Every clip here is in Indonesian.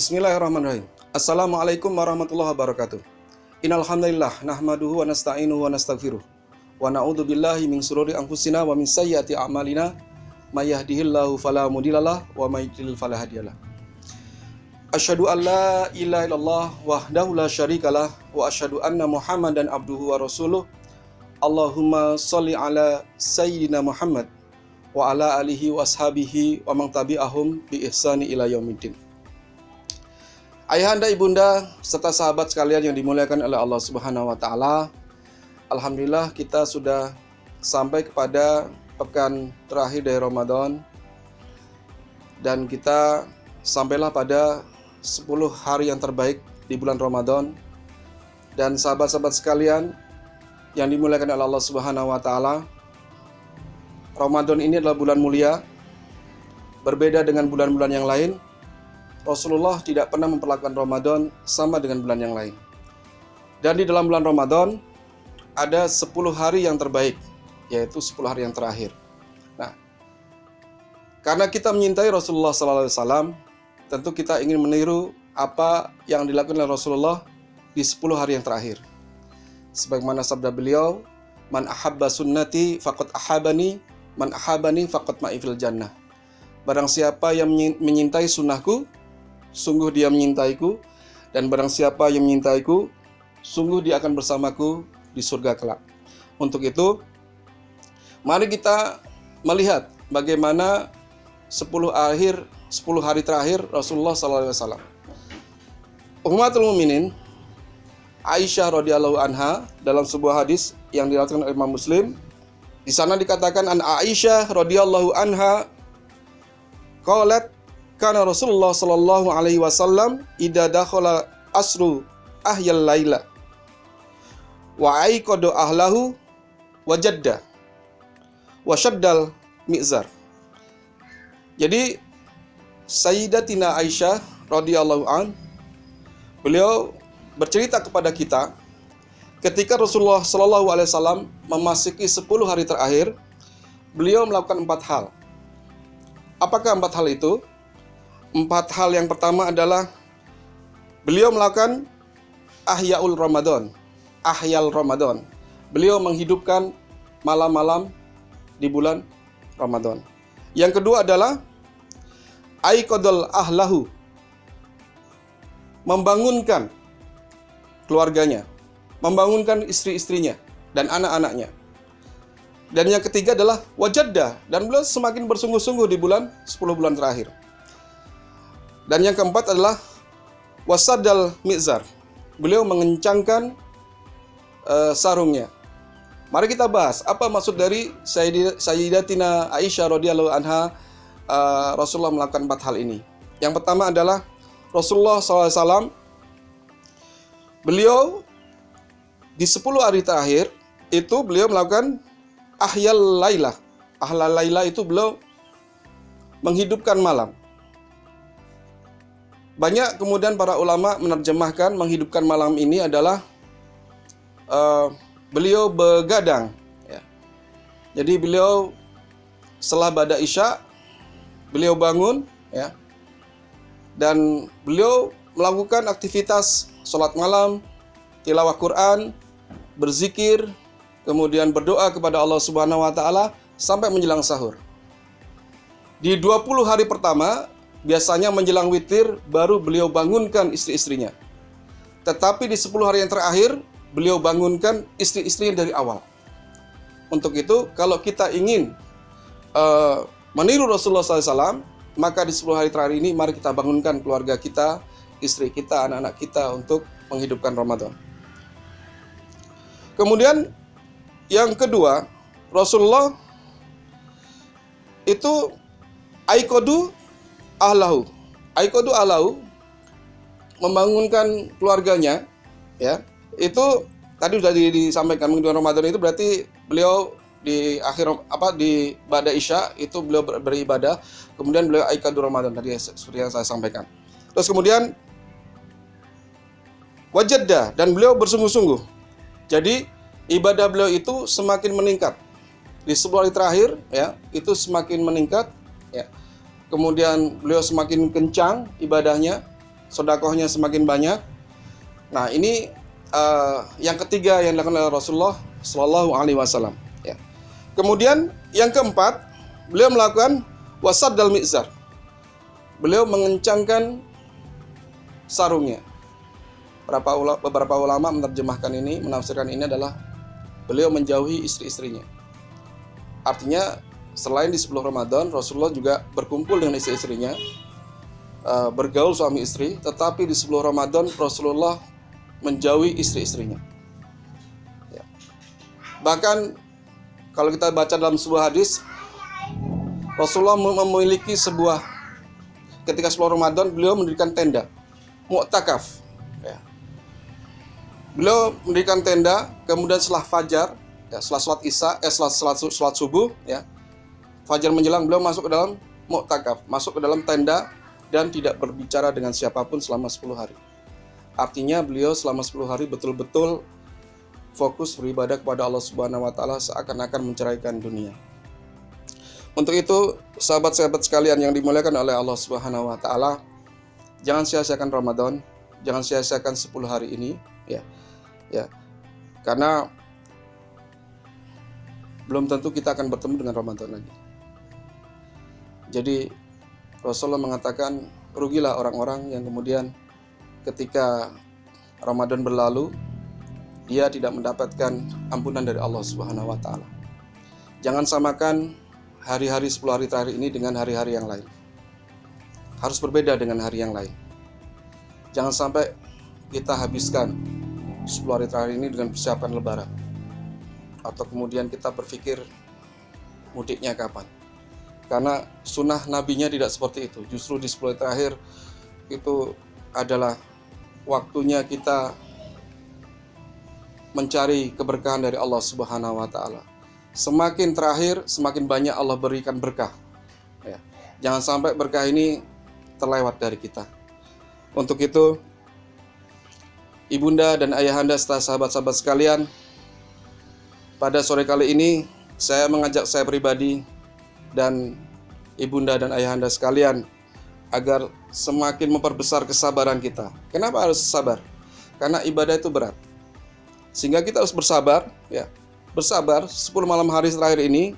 Bismillahirrahmanirrahim. Assalamualaikum warahmatullahi wabarakatuh. Innal hamdalillah nahmaduhu wa nasta'inuhu wa nastaghfiruh. Wa na'udzu billahi min shururi anfusina wa min sayyiati a'malina. May yahdihillahu fala mudhillalah wa may yudlil fala hadiyalah. Asyhadu an la ilaha illallah wahdahu la syarikalah wa asyhadu anna Muhammadan abduhu wa rasuluh. Allahumma shalli ala sayyidina Muhammad wa ala alihi wa ashabihi wa man tabi'ahum bi ihsani ila yaumiddin. Ayahanda, ibunda, serta sahabat sekalian yang dimuliakan oleh Allah Subhanahu wa taala. Alhamdulillah kita sudah sampai kepada pekan terakhir dari Ramadan. Dan kita sampailah pada 10 hari yang terbaik di bulan Ramadan. Dan sahabat-sahabat sekalian yang dimuliakan oleh Allah Subhanahu wa taala, Ramadan ini adalah bulan mulia. Berbeda dengan bulan-bulan yang lain, Rasulullah tidak pernah memperlakukan Ramadan sama dengan bulan yang lain. Dan di dalam bulan Ramadan ada 10 hari yang terbaik, yaitu 10 hari yang terakhir. Nah, karena kita menyintai Rasulullah SAW, tentu kita ingin meniru apa yang dilakukan oleh Rasulullah di 10 hari yang terakhir. Sebagaimana sabda beliau, "Man ahabba sunnati faqad ahabani, man ahabani faqad ma'i fil jannah." Barang siapa yang menyintai sunnahku, sungguh dia menyintaiku, dan barang siapa yang menyintaiku, sungguh dia akan bersamaku di surga kelak. Untuk itu, mari kita melihat bagaimana 10 hari terakhir Rasulullah SAW. Ummatul Mukminin Aisyah radhiyallahu anha dalam sebuah hadis yang diriwayatkan oleh Imam Muslim, di sana dikatakan an Aisyah radhiyallahu anha qalat kana Rasulullah sallallahu alaihi wasallam idza dakhala asru ahyal laila wa aiqadu ahlahu wajadda wa syaddal mizar. Jadi Sayyidatina Aisyah radhiyallahu an, beliau bercerita kepada kita ketika Rasulullah sallallahu alaihi wasallam memasuki 10 hari terakhir, beliau melakukan 4 hal. Apakah 4 hal itu? 4 hal yang pertama adalah beliau melakukan Ahya'ul Ramadan, Ahyal Ramadan. Beliau menghidupkan malam-malam di bulan Ramadan. Yang kedua adalah Aiqadul Ahlahu, membangunkan keluarganya, membangunkan istri-istrinya dan anak-anaknya. Dan yang ketiga adalah Wajadda, dan beliau semakin bersungguh-sungguh di 10 bulan terakhir. Dan yang keempat adalah wasadal mizar. Beliau mengencangkan sarungnya. Mari kita bahas apa maksud dari Sayyidatina Aisyah radhiyallahu anha Rasulullah melakukan 4 hal ini. Yang pertama adalah Rasulullah SAW, beliau di 10 hari terakhir itu beliau melakukan ahyal lailah. Ahyal lailah itu beliau menghidupkan malam. Banyak kemudian para ulama menerjemahkan menghidupkan malam ini adalah beliau begadang. Ya. Jadi beliau setelah ba'da isya, beliau bangun, ya, dan beliau melakukan aktivitas sholat malam, tilawah Quran, berzikir, kemudian berdoa kepada Allah Subhanahu wa taala sampai menjelang sahur. Di 20 hari pertama biasanya menjelang witir baru beliau bangunkan istri-istrinya. Tetapi di 10 hari yang terakhir beliau bangunkan istri-istrinya dari awal. Untuk itu kalau kita ingin meniru Rasulullah SAW, maka di 10 hari terakhir ini mari kita bangunkan keluarga kita, istri kita, anak-anak kita untuk menghidupkan Ramadan. Kemudian yang kedua, Rasulullah itu aiqadu ahlahu. Aiqadu ahlahu, membangunkan keluarganya, ya. Itu tadi sudah disampaikan menghidupkan Ramadan itu berarti beliau di di ba'da isya itu beliau beribadah, kemudian beliau aiqadu Ramadan tadi seperti yang saya sampaikan. Terus kemudian wajadda, dan beliau bersungguh-sungguh. Jadi ibadah beliau itu semakin meningkat. Di 10 hari terakhir, ya, itu semakin meningkat, ya. Kemudian beliau semakin kencang ibadahnya, sedekahnya semakin banyak. Nah, ini yang ketiga yang dilakukan oleh Rasulullah Shallallahu Alaihi Wasallam. Ya. Kemudian yang keempat, beliau melakukan wasaddal mizar. Beliau mengencangkan sarungnya. Beberapa ulama menerjemahkan ini, menafsirkan ini adalah beliau menjauhi istri-istrinya. Artinya selain di 10 Ramadan, Rasulullah juga berkumpul dengan istri-istrinya, bergaul suami istri, tetapi di 10 Ramadan Rasulullah menjauhi istri-istrinya. Ya. Bahkan kalau kita baca dalam sebuah hadis, Rasulullah memiliki ketika 10 Ramadan beliau mendirikan tenda, mu'takaf. Ya. Beliau mendirikan tenda, kemudian setelah fajar, ya, setelah sholat isya, sholat subuh, ya, fajar menjelang beliau masuk ke dalam mu'takaf, masuk ke dalam tenda dan tidak berbicara dengan siapapun selama 10 hari. Artinya beliau selama 10 hari betul-betul fokus beribadah kepada Allah Subhanahu wa taala seakan-akan menceraikan dunia. Untuk itu, sahabat-sahabat sekalian yang dimuliakan oleh Allah Subhanahu wa taala, jangan sia-siakan Ramadan, jangan sia-siakan 10 hari ini, ya. Ya. Karena belum tentu kita akan bertemu dengan Ramadan lagi. Jadi Rasulullah mengatakan, rugilah orang-orang yang kemudian ketika Ramadan berlalu, dia tidak mendapatkan ampunan dari Allah Subhanahu wa taala. Jangan samakan hari-hari 10 hari terakhir ini dengan hari-hari yang lain. Harus berbeda dengan hari yang lain. Jangan sampai kita habiskan 10 hari terakhir ini dengan persiapan lebaran. Atau kemudian kita berpikir mudiknya kapan. Karena sunnah nabinya tidak seperti itu. Justru di 10 hari terakhir itu adalah waktunya kita mencari keberkahan dari Allah Subhanahu wa taala. Semakin terakhir, semakin banyak Allah berikan berkah. Ya. Jangan sampai berkah ini terlewat dari kita. Untuk itu, ibunda dan ayahanda serta sahabat-sahabat sekalian, pada sore kali ini saya mengajak saya pribadi dan ibunda dan ayahanda sekalian agar semakin memperbesar kesabaran kita. Kenapa harus sabar? Karena ibadah itu berat. Sehingga kita harus bersabar, ya. Bersabar 10 malam hari terakhir ini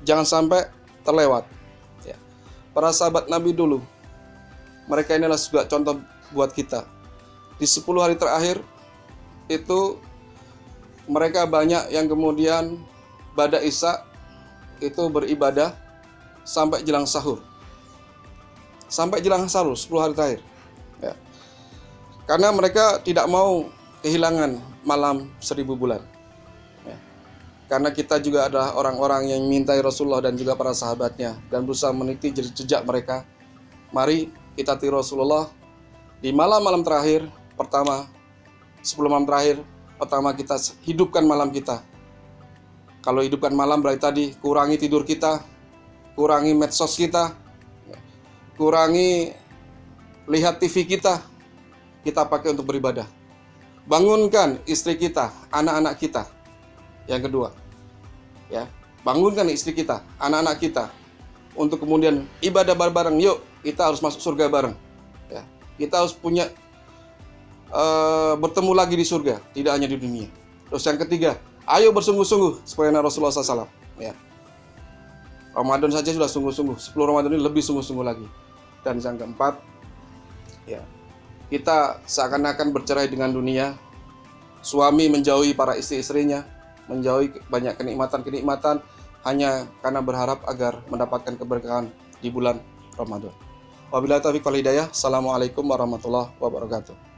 jangan sampai terlewat. Ya. Para sahabat Nabi dulu, mereka inilah juga contoh buat kita. Di 10 hari terakhir itu mereka banyak yang kemudian ba'da isya itu beribadah sampai jelang sahur. Sampai jelang sahur 10 hari terakhir. Ya. Karena mereka tidak mau kehilangan malam 1000 bulan. Ya. Karena kita juga adalah orang-orang yang memintai Rasulullah dan juga para sahabatnya dan berusaha meniti jejak mereka. Mari kita tiru Rasulullah di malam-malam terakhir. Pertama, 10 malam terakhir, pertama kita hidupkan malam kita. Kalau hidupkan malam berarti tadi kurangi tidur kita, kurangi medsos kita, kurangi lihat TV kita pakai untuk beribadah. Bangunkan istri kita, anak-anak kita. Yang kedua, ya, bangunkan istri kita, anak-anak kita untuk kemudian ibadah bareng-bareng. Yuk, kita harus masuk surga bareng. Ya, kita harus punya bertemu lagi di surga, tidak hanya di dunia. Terus yang ketiga, ayo bersungguh-sungguh seperti Rasulullah SAW. Ya. Ramadan saja sudah sungguh-sungguh, 10 Ramadan ini lebih sungguh-sungguh lagi. Dan yang keempat, ya, kita seakan-akan bercerai dengan dunia. Suami menjauhi para istri-istrinya, menjauhi banyak kenikmatan-kenikmatan hanya karena berharap agar mendapatkan keberkahan di bulan Ramadan. Wabillahi taufiq wal hidayah. Assalamualaikum warahmatullahi wabarakatuh.